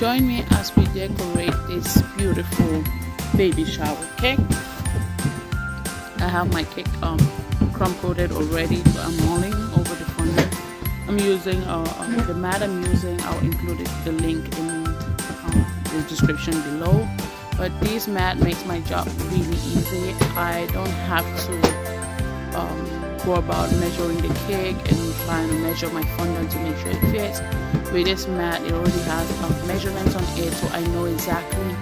Join me as we decorate this beautiful baby shower cake. I have my cake crumb coated already, so I'm mulling over the fondant. I'm using the mat I'm using. I'll include the link in the description below. But this mat makes my job really easy. I don't have to go about measuring the cake and trying to measure my fondant to make sure it fits. With this mat, it already has measurements on it, so I know exactly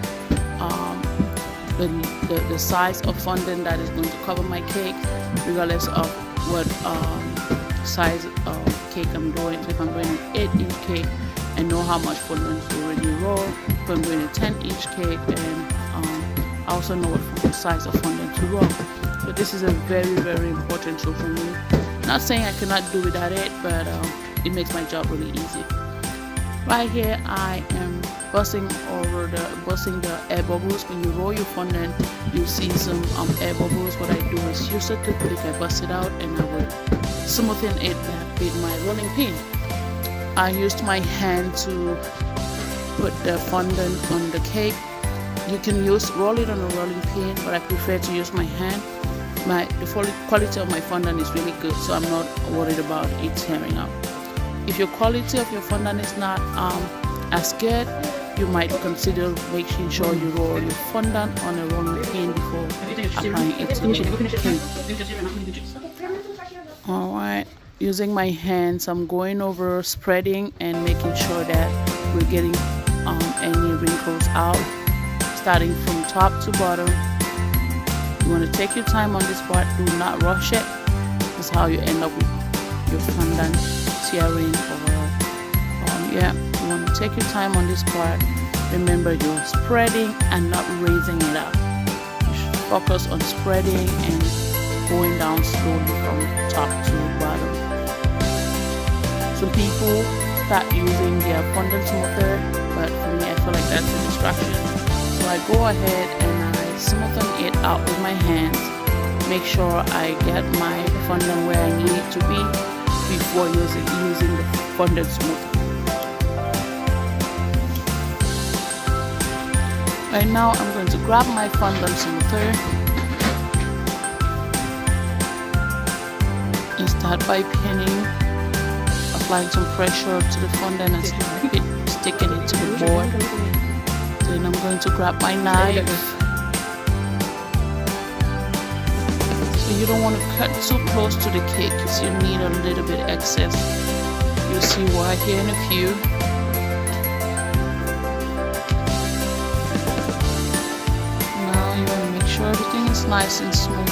the size of fondant that is going to cover my cake, regardless of what size of cake I'm doing. So if I'm doing an 8-inch cake, I know how much fondant to already roll. If I'm doing a 10-inch cake, and I also know what size of fondant to roll. So this is a very, very important tool for me. Not saying I cannot do without it, but it makes my job really easy. Right here, I am busting the air bubbles. When you roll your fondant, you see some air bubbles. What I do is use a toothpick, I bust it out, and I will smoothen it back with my rolling pin. I used my hand to put the fondant on the cake. You can roll it on a rolling pin, but I prefer to use my hand. The quality of my fondant is really good, so I'm not worried about it tearing up. If your quality of your fondant is not as good, you might consider making sure you roll your fondant on a rolling pin before applying it to the cake. Alright, using my hands, I'm going over spreading and making sure that we're getting any wrinkles out, starting from top to bottom. You want to take your time on this part, do not rush it. That's how you end up with your fondant tearing, or you want to take your time on this part. Remember, you're spreading and not raising it up. You should focus on spreading and going down slowly from top to bottom. Some people start using their fondant smoother, but for me, I feel like that's a distraction. So I go ahead and I smoothen it out with my hands. Make sure I get my fondant where I need it to be before using the fondant smoother. Right now, I'm going to grab my fondant smoother and start by pinning, applying some pressure to the fondant and sticking it to the board. Then I'm going to grab my knife. So you don't want to cut too close to the cake because you need a little bit excess. You'll see why here in a few. Now you want to make sure everything is nice and smooth.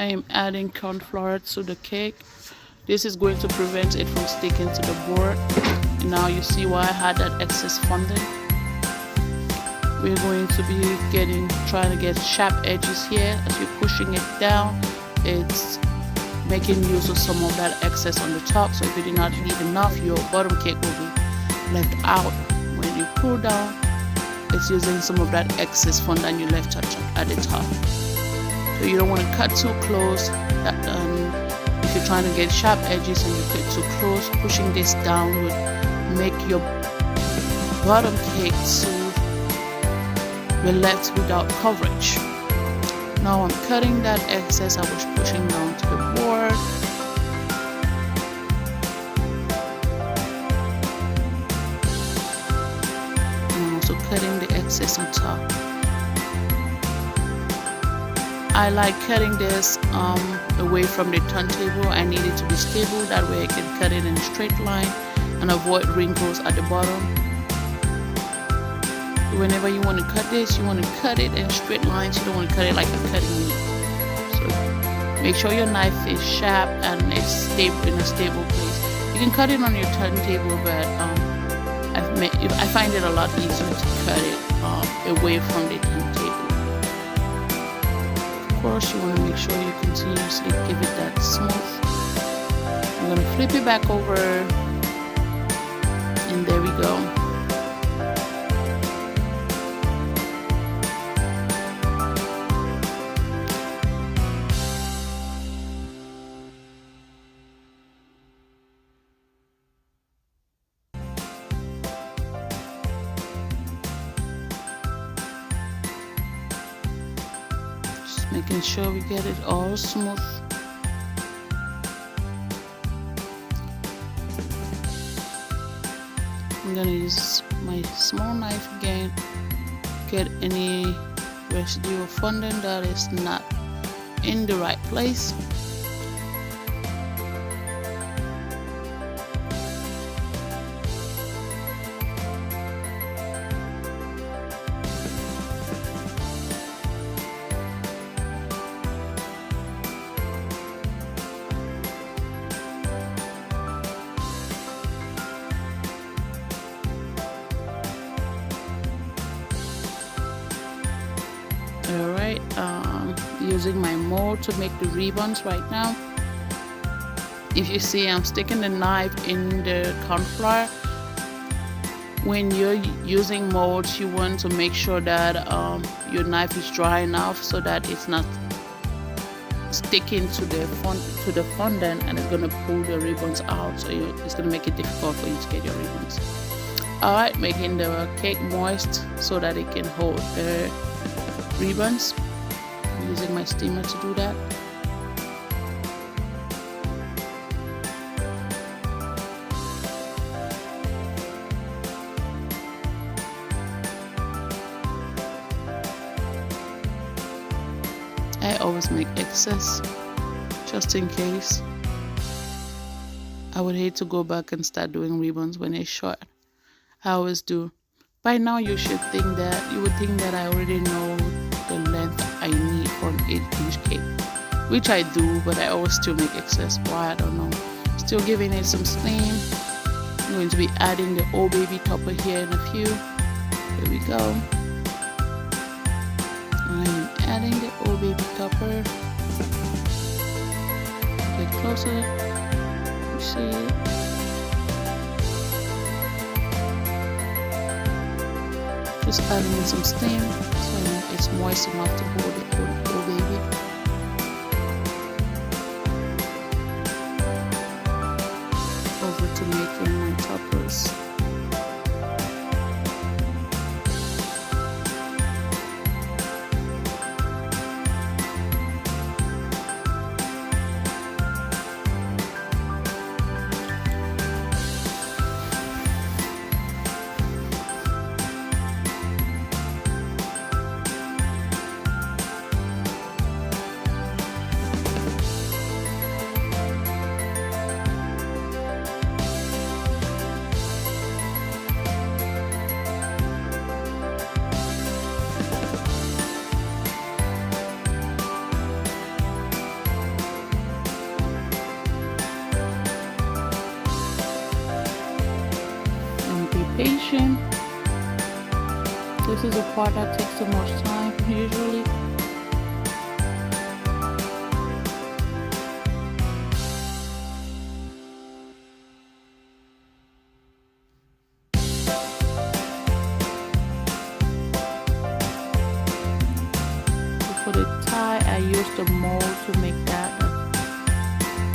I am adding corn flour to the cake. This is going to prevent it from sticking to the board. And now you see why I had that excess fondant. We're going to be trying to get sharp edges here. As you're pushing it down, it's making use of some of that excess on the top. So if you did not leave enough, your bottom cake will be left out. When you pull down, it's using some of that excess fondant you left at the top. So you don't want to cut too close. If you're trying to get sharp edges and you cut too close, pushing this down would make your bottom cake so you're left without coverage. Now I'm cutting that excess I was pushing down to the board. I'm also cutting the excess on top. I like cutting this away from the turntable. I need it to be stable, that way I can cut it in a straight line and avoid wrinkles at the bottom. Whenever you want to cut this, you want to cut it in straight lines. You don't want to cut it like you're cutting meat. So make sure your knife is sharp and it's stable in a stable place. You can cut it on your turntable, but I find it a lot easier to cut it away from the turntable. Of course, you want to make sure you continuously give it that smooth. I'm going to flip it back over, and there we go. Just making sure we get it all smooth. I'm gonna use my small knife again, get any residue of fondant that is not in the right place. Alright, using my mold to make the ribbons right now. If you see, I'm sticking the knife in the corn flour. When you're using molds, you want to make sure that your knife is dry enough so that it's not sticking to the fondant, and it's gonna pull the ribbons out. So it's gonna make it difficult for you to get your ribbons. Alright, making the cake moist so that it can hold the ribbons. I'm using my steamer to do that. I always make excess just in case. I would hate to go back and start doing ribbons when it's short. I always do. By now you would think that I already know the length I need for an 8-inch cake, which I do, but I always still make excess. Why, I don't know. Still giving it some steam. I'm going to be adding the old baby topper here in a few. There we go. I'm adding the old baby topper. Get closer. You see it. Just adding in some steam so it's moist enough to hold it, old baby. Over to making my toppers. Patient. This is a part that takes the most time usually. For the tie, I used the mold to make that.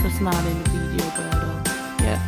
It's not in the video, but yeah.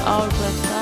all dressed